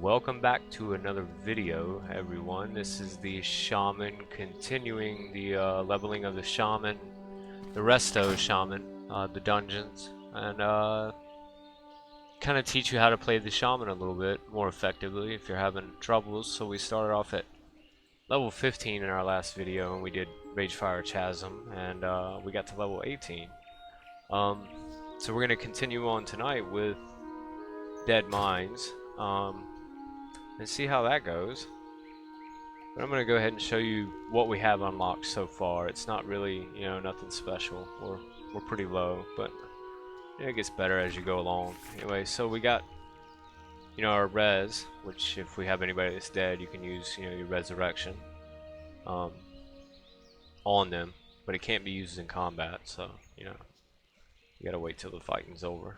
Welcome back to another video, everyone. This is the shaman, continuing the leveling of the shaman, the Resto shaman, the dungeons, and kind of teach you how to play the shaman a little bit more effectively if you're having troubles. So we started off at level 15 in our last video, and we did Ragefire Chasm, and we got to level 18. So we're going to continue on tonight with Deadmines. And see how that goes. But I'm going to go ahead and show you what we have unlocked so far. It's not really, nothing special. We're pretty low, but it gets better as you go along. Anyway, so we got, our res, which if we have anybody that's dead, you can use, your resurrection on them, but it can't be used in combat, so, you gotta wait till the fighting's over.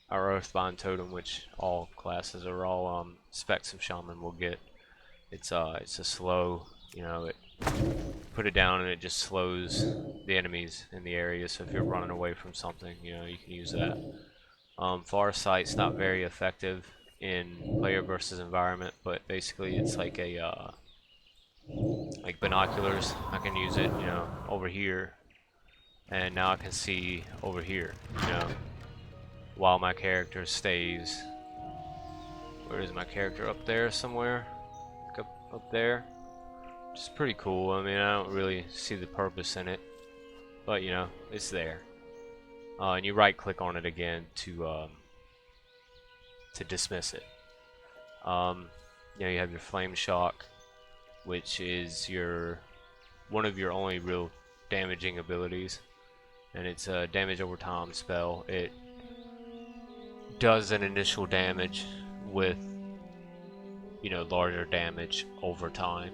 Our Earthbound Totem, which all classes or all specs of Shaman will get. It's a slow, it put it down and it just slows the enemies in the area. So if you're running away from something, you can use that. Farsight's not very effective in player versus environment, but basically it's like a like binoculars. I can use it, over here, and now I can see over here, while my character stays. Where is my character? Up there somewhere? Up there? Which is pretty cool. I mean, I don't really see the purpose in it, but it's there. And you right click on it again to dismiss it. You have your Flame Shock, which is one of your only real damaging abilities, and it's a damage over time spell. It does an initial damage with larger damage over time.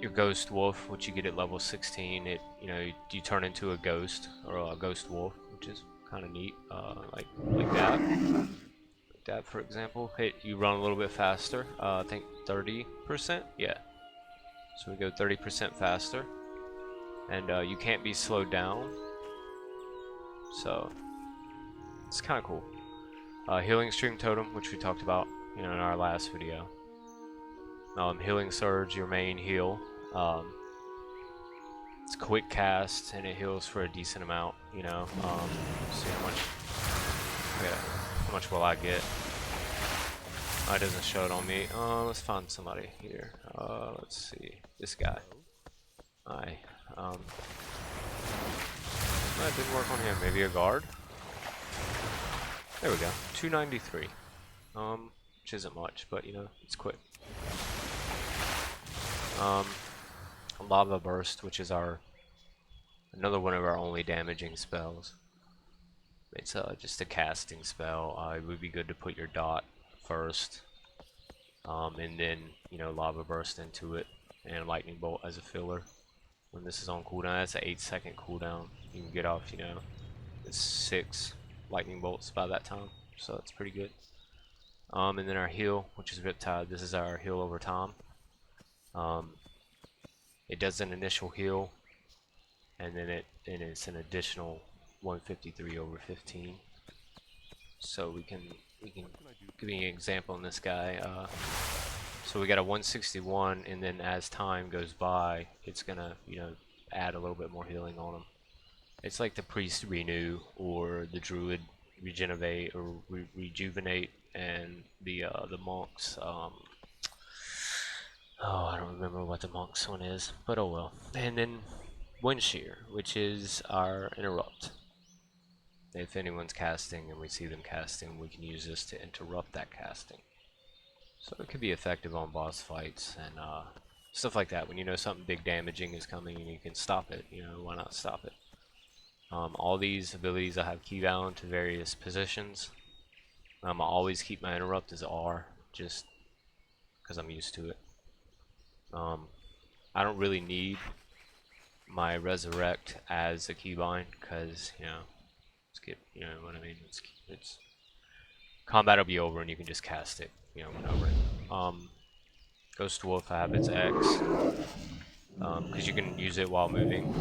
Your Ghost Wolf, which you get at level 16, it you turn into a ghost or a ghost wolf, which is kind of neat. Like that for example. You run a little bit faster. I think 30%. Yeah. So we go 30% faster, and you can't be slowed down. So it's kind of cool. Healing Stream Totem, which we talked about, in our last video. Healing Surge, your main heal. It's quick cast and it heals for a decent amount. See how much will I get? It doesn't show it on me. Let's find somebody here. Let's see, this guy. That didn't work on him. Maybe a guard. There we go, 293, which isn't much, but it's quick. Lava Burst, which is another one of our only damaging spells. It's just a casting spell. It would be good to put your dot first, and then Lava Burst into it, and Lightning Bolt as a filler. When this is on cooldown, that's an 8-second cooldown. You can get off, it's 6 lightning bolts by that time, so it's pretty good. And then our heal, which is Riptide. This is our heal over time. It does an initial heal, and then it's an additional 153 over 15. So we can give you an example in this guy. So we got a 161, and then as time goes by, it's gonna add a little bit more healing on him. It's like the Priest Renew or the Druid Regenerate or Rejuvenate, and the Monks. I don't remember what the Monks one is, but oh well. And then Wind Shear, which is our Interrupt. If anyone's casting and we see them casting, we can use this to interrupt that casting. So it could be effective on boss fights and stuff like that. When something big damaging is coming and you can stop it, why not stop it? All these abilities I have keybound to various positions. I always keep my interrupt as R, just because I'm used to it. I don't really need my resurrect as a keybind because what I mean. It's combat will be over and you can just cast it, whenever. Ghost Wolf, I have its X, because you can use it while moving.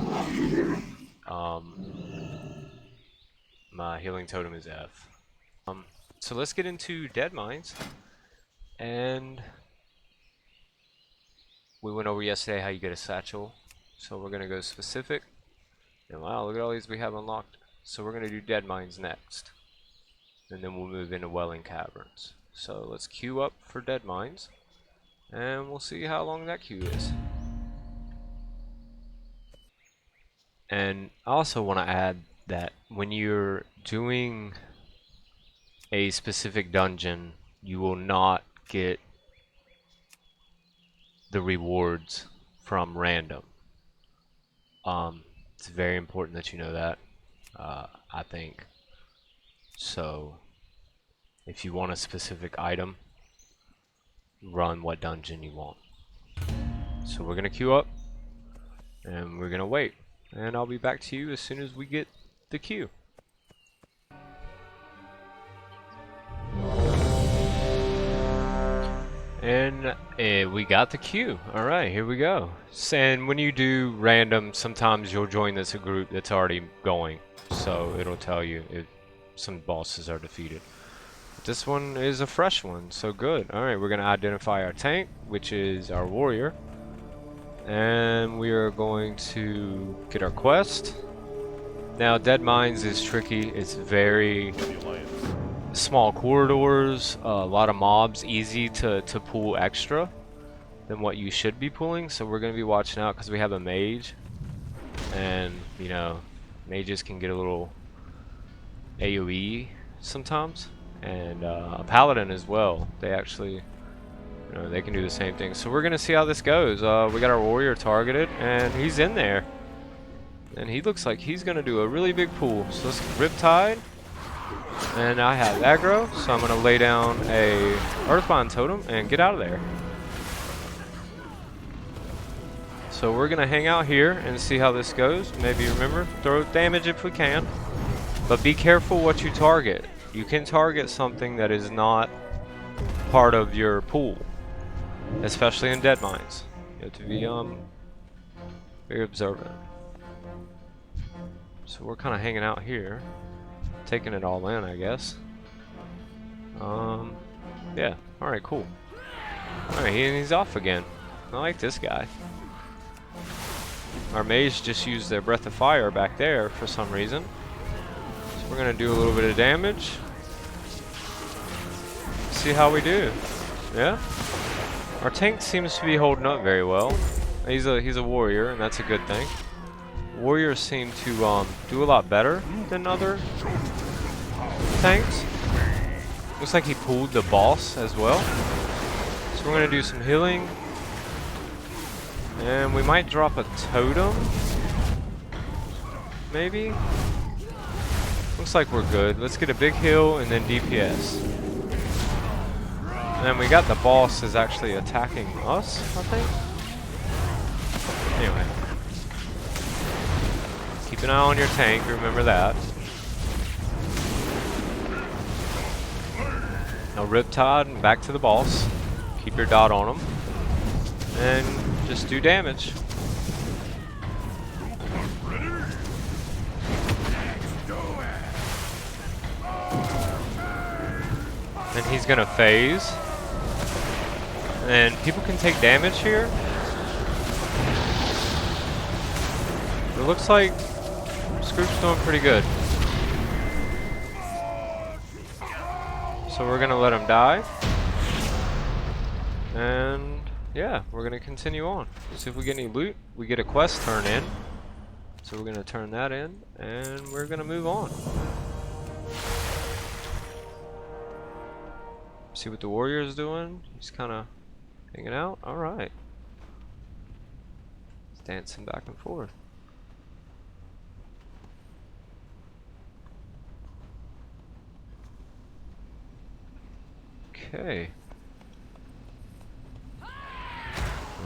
My Healing Totem is F. So let's get into Deadmines. And we went over yesterday how you get a satchel. So we're gonna go specific. And wow, look at all these we have unlocked. So we're gonna do Deadmines next. And then we'll move into Welling Caverns. So let's queue up for Deadmines. And we'll see how long that queue is. And I also want to add that when you're doing a specific dungeon, you will not get the rewards from random. It's very important that you know that, I think. So if you want a specific item, run what dungeon you want. So we're gonna queue up and we're gonna wait, and I'll be back to you as soon as we get the queue. And we got the queue. Alright, here we go. And when you do random, sometimes you'll join this group that's already going, so it'll tell you if some bosses are defeated. This one is a fresh one, so good. Alright, we're going to identify our tank, which is our warrior. And we are going to get our quest. Now, Deadmines is tricky. It's very small corridors, a lot of mobs, easy to pull extra than what you should be pulling. So we're going to be watching out because we have a mage. And, you know, mages can get a little AoE sometimes. And a paladin as well. They actually, you know, they can do the same thing. So we're gonna see how this goes. We got our warrior targeted, and he's in there, and he looks like he's gonna do a really big pull. So let's Riptide, and I have aggro, so I'm gonna lay down a Earthbind totem and get out of there. So we're gonna hang out here and see how this goes. Maybe remember, throw damage if we can, but be careful what you target. You can target something that is not part of your pool, especially in Deadmines. You have to be very observant. So we're kind of hanging out here, taking it all in, I guess. Yeah. All right, cool. All right, he's off again. I like this guy. Our mage just used their breath of fire back there for some reason. We're gonna do a little bit of damage. See how we do. Yeah. Our tank seems to be holding up very well. He's a warrior, and that's a good thing. Warriors seem to do a lot better than other tanks. Looks like he pulled the boss as well. So we're gonna do some healing, and we might drop a totem. Maybe. Looks like we're good. Let's get a big heal and then DPS. And we got the boss is actually attacking us, I think. Anyway. Keep an eye on your tank, remember that. Now Riptide and back to the boss. Keep your dot on him. And just do damage. And he's gonna phase. And people can take damage here. It looks like Scoop's doing pretty good. So we're gonna let him die. And yeah, we're gonna continue on. See if we get any loot. We get a quest turn in. So we're gonna turn that in, and we're gonna move on. See what the warrior is doing. He's kind of hanging out. All right. He's dancing back and forth. Okay.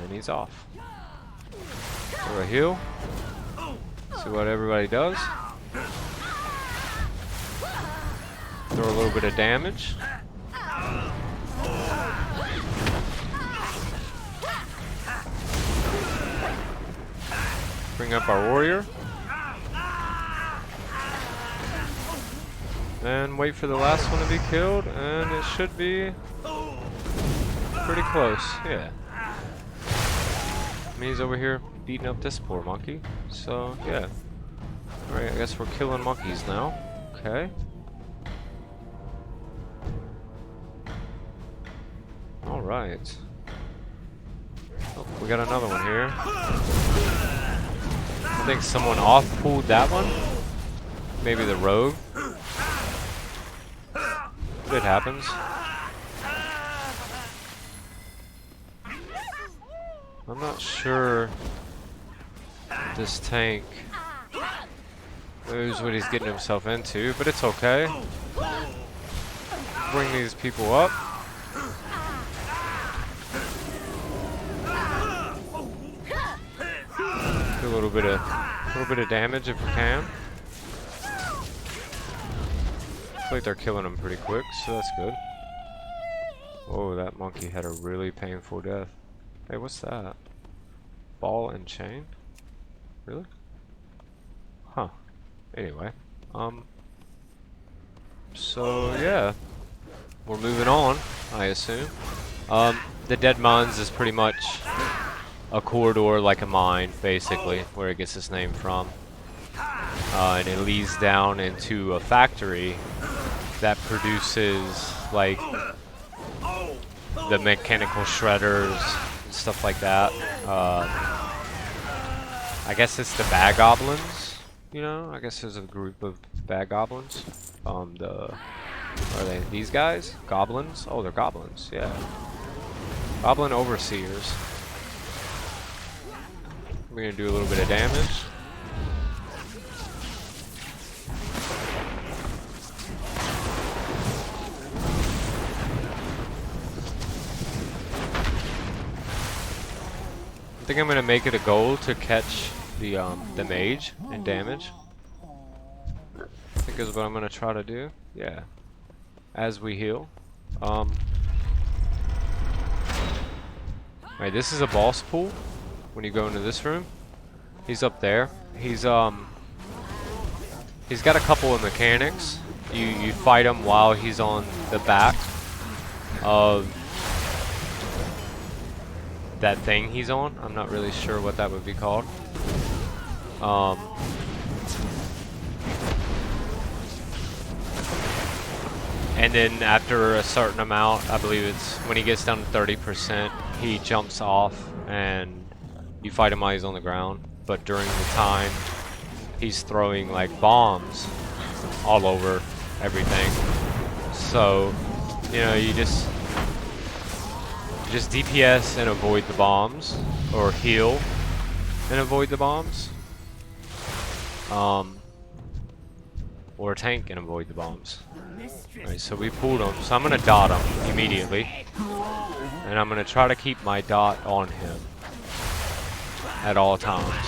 And he's off. Throw a heal. See what everybody does. Throw a little bit of damage. Bring up our warrior. and wait for the last one to be killed, and it should be pretty close. Yeah. I mean, he's over here beating up this poor monkey. So yeah. All right, I guess we're killing monkeys now. Okay. All right. Oh, we got another one here. I think someone off-pulled that one. Maybe the rogue. But it happens. I'm not sure this tank knows what he's getting himself into, but it's okay. Bring these people up. Do a little bit of damage if we can. Looks like they're killing him pretty quick, so that's good. Oh, that monkey had a really painful death. Hey, what's that? Ball and chain? Really? Huh. Anyway, so yeah, we're moving on, I assume. The Deadmines is pretty much a corridor like a mine, basically, where it gets its name from. And it leads down into a factory that produces, like, the mechanical shredders and stuff like that. I guess it's the bag goblins, you know? I guess there's a group of bag goblins. Are they these guys? Goblins? Oh, they're goblins, yeah. Goblin overseers. We're gonna do a little bit of damage. I think I'm gonna make it a goal to catch the mage and damage. I think is what I'm gonna try to do. Yeah. As we heal. Alright, this is a boss pool. When you go into this room, he's up there. He's got a couple of mechanics. You fight him while he's on the back of that thing he's on. I'm not really sure what that would be called. And then after a certain amount, I believe it's when he gets down to 30%, he jumps off and you fight him while he's on the ground. But during the time, he's throwing like bombs all over everything. So, you know, you just DPS and avoid the bombs, or heal and avoid the bombs, or tank and avoid the bombs. Alright, so we pulled him, so I'm gonna dot him immediately, and I'm gonna try to keep my dot on him at all times.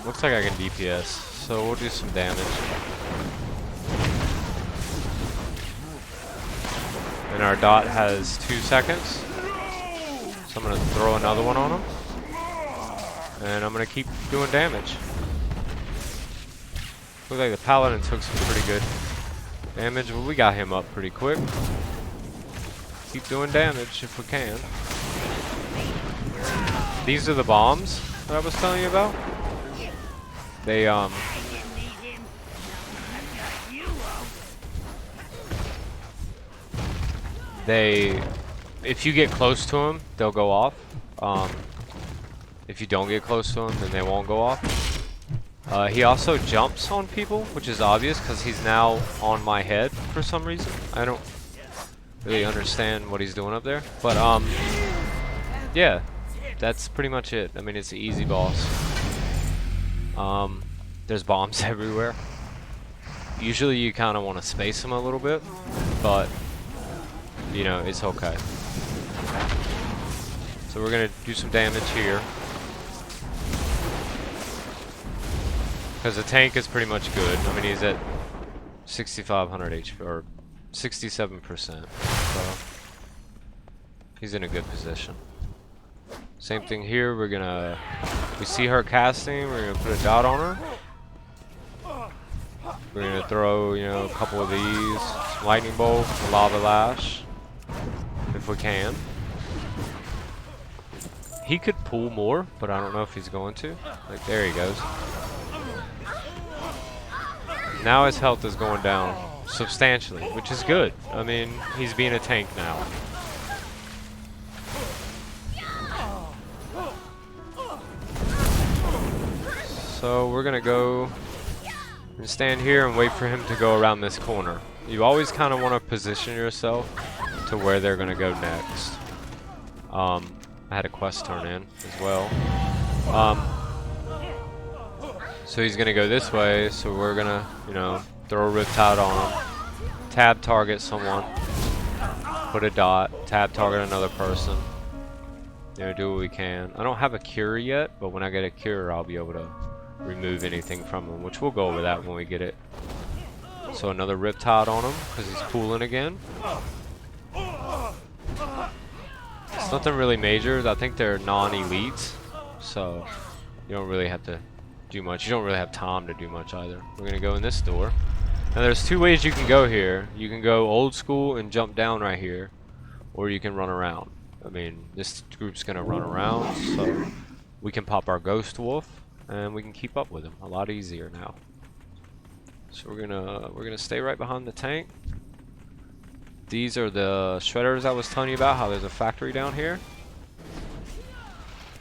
Looks like I can DPS, so we'll do some damage. And our dot has 2 seconds. So I'm going to throw another one on him. And I'm going to keep doing damage. Looks like the paladin took some pretty good damage, but we got him up pretty quick. Keep doing damage if we can. These are the bombs that I was telling you about. If you get close to them, they'll go off. If you don't get close to them, then they won't go off. He also jumps on people, which is obvious because he's now on my head for some reason. I don't really understand what he's doing up there, but yeah, that's pretty much it. I mean, it's an easy boss. There's bombs everywhere. Usually you kind of want to space them a little bit, but you know, it's okay. So we're gonna do some damage here, because the tank is pretty much good. I mean, he's at 6,500 HP, or 67%, so he's in a good position. Same thing here, we see her casting, we're gonna put a dot on her. We're gonna throw, you know, a couple of these. Some lightning bolt, a lava lash. If we can. He could pull more, but I don't know if he's going to. Like, there he goes. Now his health is going down substantially, which is good. I mean, he's being a tank now. So we're gonna go and stand here and wait for him to go around this corner. You always kind of want to position yourself to where they're gonna go next. I had a quest turn in as well. So he's gonna go this way, so we're gonna, you know, throw a Riptide on him, tab target someone, put a dot, tab target another person. You know, do what we can. I don't have a cure yet, but when I get a cure, I'll be able to remove anything from him, which we'll go over that when we get it. So another Riptide on him, because he's pooling again. It's nothing really major. I think they're non-elites, so you don't really have to do much. You don't really have time to do much either. We're gonna go in this door. Now there's two ways you can go here. You can go old school and jump down right here, or you can run around. I mean, this group's gonna run around, so we can pop our Ghost Wolf and we can keep up with him a lot easier now. So we're gonna stay right behind the tank. These are the shredders I was telling you about, how there's a factory down here.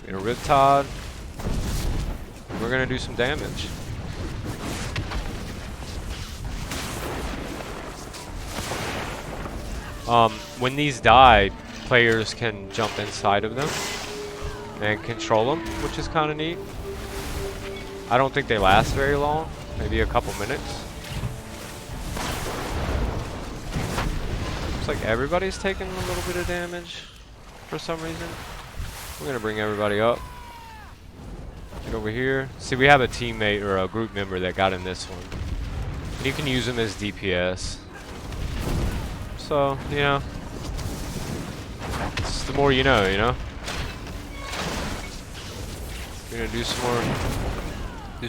We're gonna Riptide. We're gonna do some damage. When these die, players can jump inside of them and control them, which is kind of neat. I don't think they last very long, maybe a couple minutes. Looks like everybody's taking a little bit of damage for some reason. We're gonna bring everybody up. Get over here. See, we have a teammate or a group member that got in this one. And you can use them as DPS. So, you know, it's the more you know, you know? We're gonna do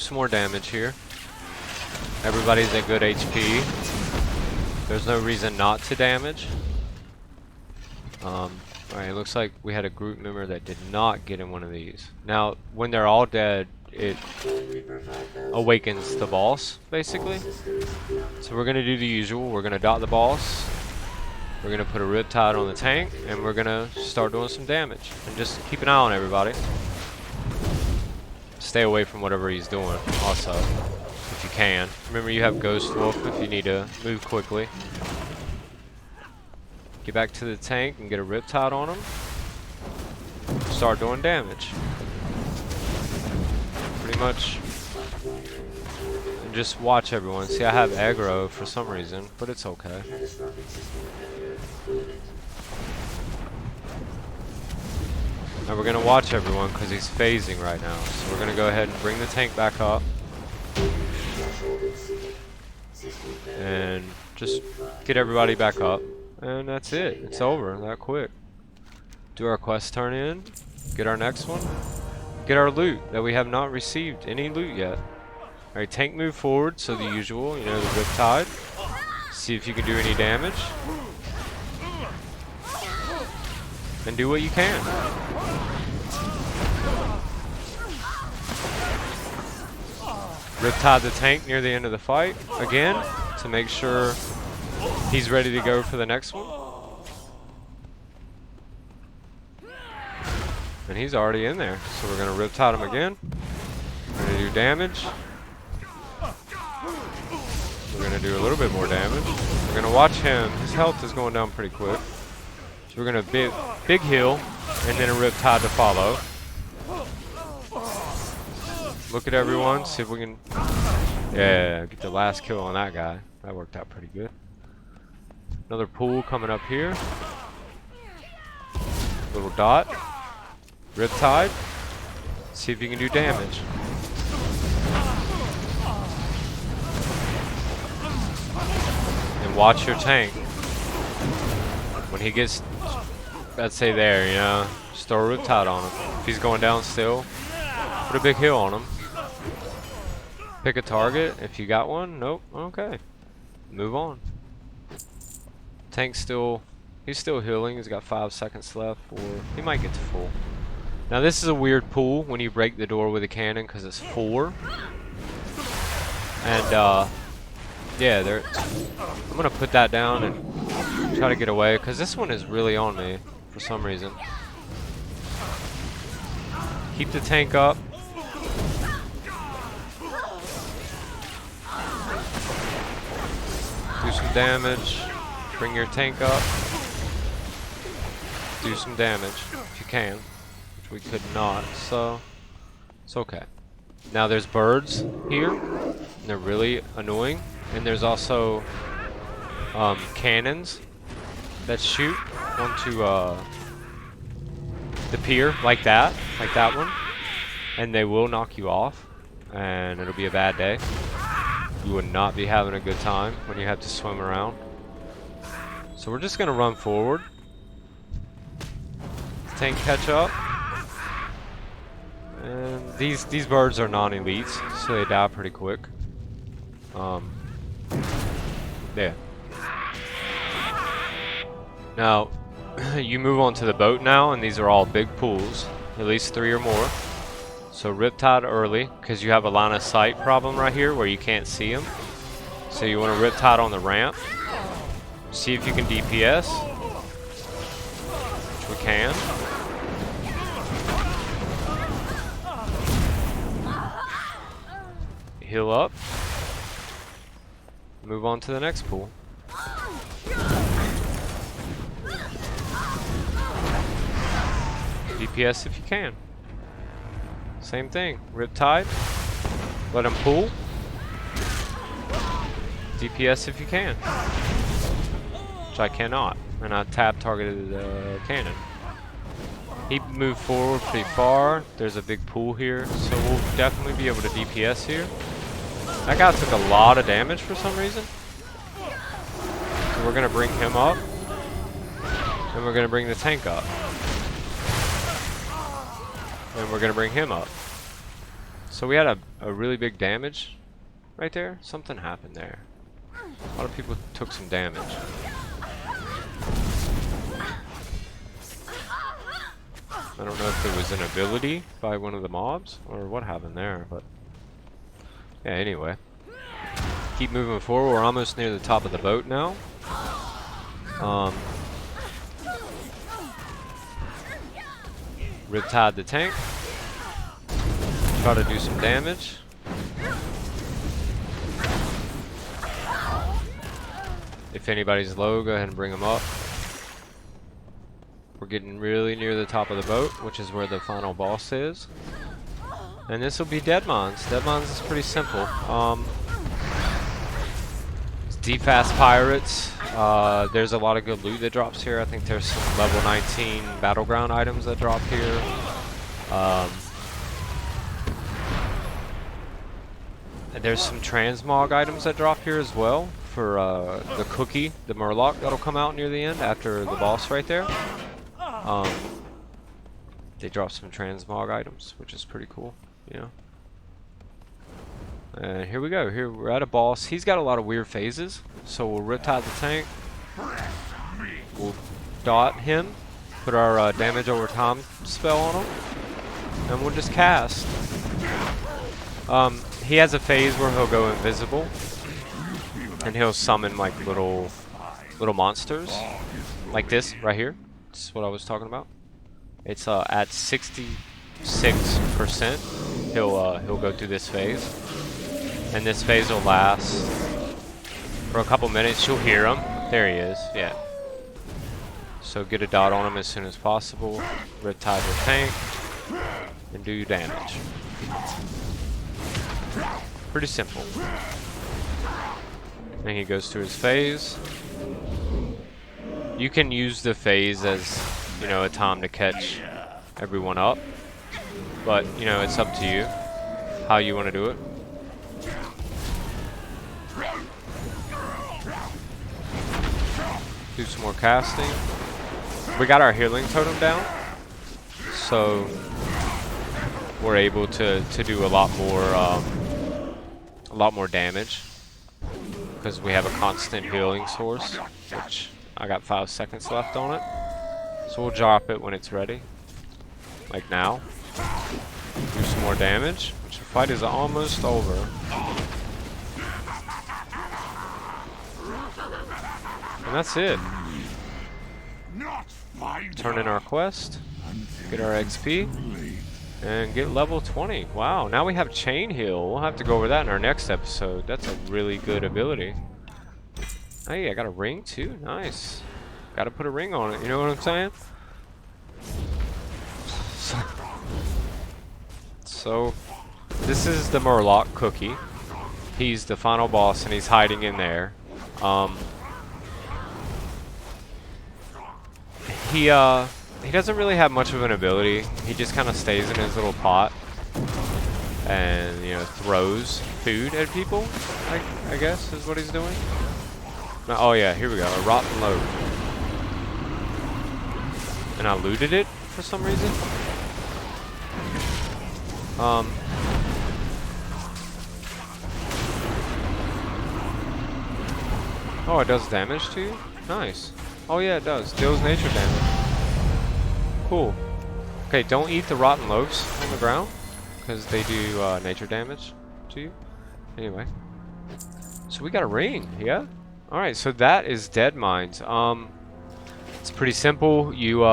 some more damage here. Everybody's at good HP. There's no reason not to damage. Alright, it looks like we had a group member that did not get in one of these. Now, when they're all dead, it awakens the boss, basically. So we're gonna do the usual. We're gonna dot the boss. We're gonna put a Riptide on the tank, and we're gonna start doing some damage. And just keep an eye on everybody. Stay away from whatever he's doing, also, if you can. Remember, you have Ghost Wolf if you need to move quickly. Get back to the tank and get a Riptide on him. Start doing damage. Pretty much. And just watch everyone. See, I have aggro for some reason, but it's okay. And we're going to watch everyone because he's phasing right now. So we're going to go ahead and bring the tank back up. And just get everybody back up. And that's it. It's over that quick. Do our quest turn in. Get our next one. Get our loot that we have not received any loot yet. Alright, tank move forward. So the usual, you know, the Riptide. See if you can do any damage. And do what you can. Riptide the tank near the end of the fight again to make sure he's ready to go for the next one. And he's already in there. So we're going to Riptide him again. We're going to do damage. We're going to do a little bit more damage. We're going to watch him. His health is going down pretty quick. So we're going to big heal and then a Riptide to follow. Look at everyone. See if we can... Yeah, get the last kill on that guy. That worked out pretty good. Another pool coming up here. Little dot. Riptide. See if you can do damage. And watch your tank. When he gets, let's say there, you know, just throw a Riptide on him. If he's going down still, put a big heal on him. Pick a target if you got one. Nope. Okay. Move on. Tank's still... He's still healing. He's got 5 seconds left, or he might get to full. Now this is a weird pull when you break the door with a cannon because it's 4. And yeah, I'm gonna put that down and try to get away because this one is really on me for some reason. Keep the tank up. Do some damage. Bring your tank up. Do some damage if you can, which we could not, so it's okay. Now there's birds here, and they're really annoying, and there's also cannons that shoot onto the pier like that one, and they will knock you off, and it'll be a bad day. You would not be having a good time when you have to swim around. So we're just gonna run forward. Tank catch up. And these birds are non-elites, so they die pretty quick. Yeah. Now, you move on to the boat now, and these are all big pools, at least 3 or more. So Riptide early, because you have a line of sight problem right here where you can't see them. So you want to Riptide on the ramp. See if you can DPS, which we can. Heal up. Move on to the next pool. DPS if you can. Same thing. Riptide. Let him pull. DPS if you can. Which I cannot. And I tab targeted the cannon. He moved forward pretty far. There's a big pool here, so we'll definitely be able to DPS here. That guy took a lot of damage for some reason. So we're gonna bring him up. And we're gonna bring the tank up. And we're gonna bring him up. So we had a really big damage right there. Something happened there. A lot of people took some damage. I don't know if there was an ability by one of the mobs or what happened there, but yeah, anyway. Keep moving forward. We're almost near the top of the boat now. Riptide the tank. Try to do some damage. If anybody's low, go ahead and bring them up. We're getting really near the top of the boat, which is where the final boss is. And this will be Deadmines. Deadmines is pretty simple. It's D-Fast Pirates. There's a lot of good loot that drops here. I think there's some level 19 battleground items that drop here. And there's some transmog items that drop here as well for the cookie, the Murloc that'll come out near the end after the boss right there. They drop some transmog items, which is pretty cool, you know. And here we go. Here we're at a boss. He's got a lot of weird phases, so we'll Riptide the tank. We'll dot him, put our damage over time spell on him, and we'll just cast. He has a phase where he'll go invisible, and he'll summon like little monsters, like this right here. This is what I was talking about. It's at 66%. He'll go through this phase, and this phase will last for a couple minutes. You'll hear him. There he is. Yeah. So get a dot on him as soon as possible. Riptide your tank, and do your damage. Pretty simple. And he goes through his phase. You can use the phase as, you know, a time to catch everyone up, but you know, it's up to you how you want to do it. Do some more casting. We got our healing totem down, so we're able to do a lot more a lot more damage because we have a constant healing source, which I got 5 seconds left on it. So we'll drop it when it's ready, like now. Do some more damage, which the fight is almost over. And that's it. Turn in our quest, get our XP, and get level 20. Wow, now we have chain heal. We'll have to go over that in our next episode. That's a really good ability. Hey, I got a ring too. Nice. Gotta put a ring on it, you know what I'm saying? So this is the Murloc cookie. He's the final boss and he's hiding in there. He doesn't really have much of an ability. He just kind of stays in his little pot and, you know, throws food at people, I guess is what he's doing. No, oh yeah, here we go, a rotten loaf. And I looted it for some reason. Oh, it does damage to you? Nice. Oh yeah, it does. Deals nature damage. Cool. Okay, don't eat the rotten loaves on the ground, because they do nature damage to you. Anyway. So we got a ring, yeah? Alright, so that is Deadmines. It's pretty simple. You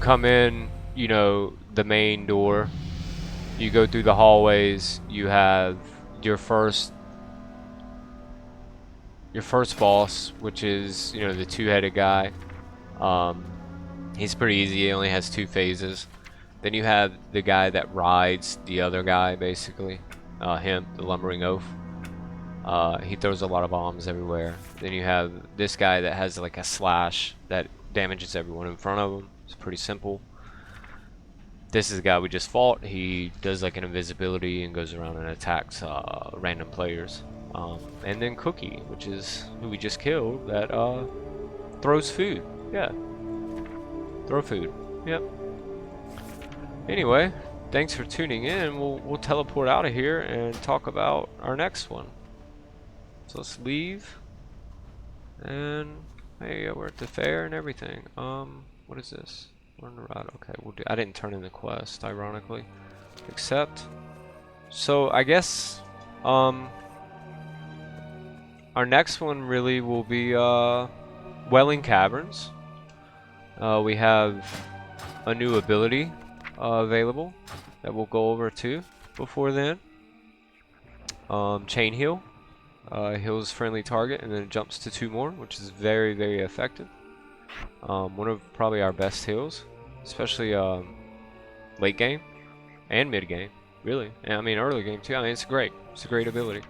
come in, you know, the main door. You go through the hallways. You have your first boss, which is, you know, the two-headed guy. He's pretty easy. He only has 2 phases. Then you have the guy that rides the other guy, basically. Him, the lumbering oaf. He throws a lot of bombs everywhere. Then you have this guy that has like a slash that damages everyone in front of him. It's pretty simple. This is the guy we just fought. He does like an invisibility and goes around and attacks random players. And then Cookie, which is who we just killed, that throws food. Yeah. Throw food. Yep. Anyway, thanks for tuning in. We'll teleport out of here and talk about our next one. So let's leave. And hey, we're at the fair and everything. What is this? We're on the ride. Okay, we'll do. I didn't turn in the quest, ironically. Accept. So I guess our next one really will be Welling Caverns. We have a new ability available that we'll go over too before then. Chain heal. Heals friendly target and then it jumps to 2 more, which is very, very effective. One of probably our best heals, especially late game and mid game, really. And I mean early game too. I mean it's great. It's a great ability.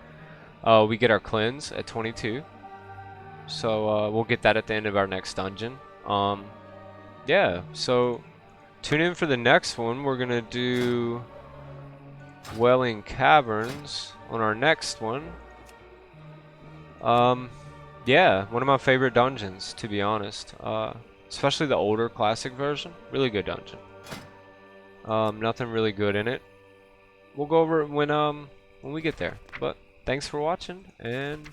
We get our cleanse at 22, so we'll get that at the end of our next dungeon. Yeah, so tune in for the next one. We're gonna do Welling Caverns on our next one. Yeah, one of my favorite dungeons, to be honest. Especially the older classic version. Really good dungeon. Nothing really good in it. We'll go over it when we get there. But thanks for watching and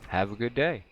have a good day.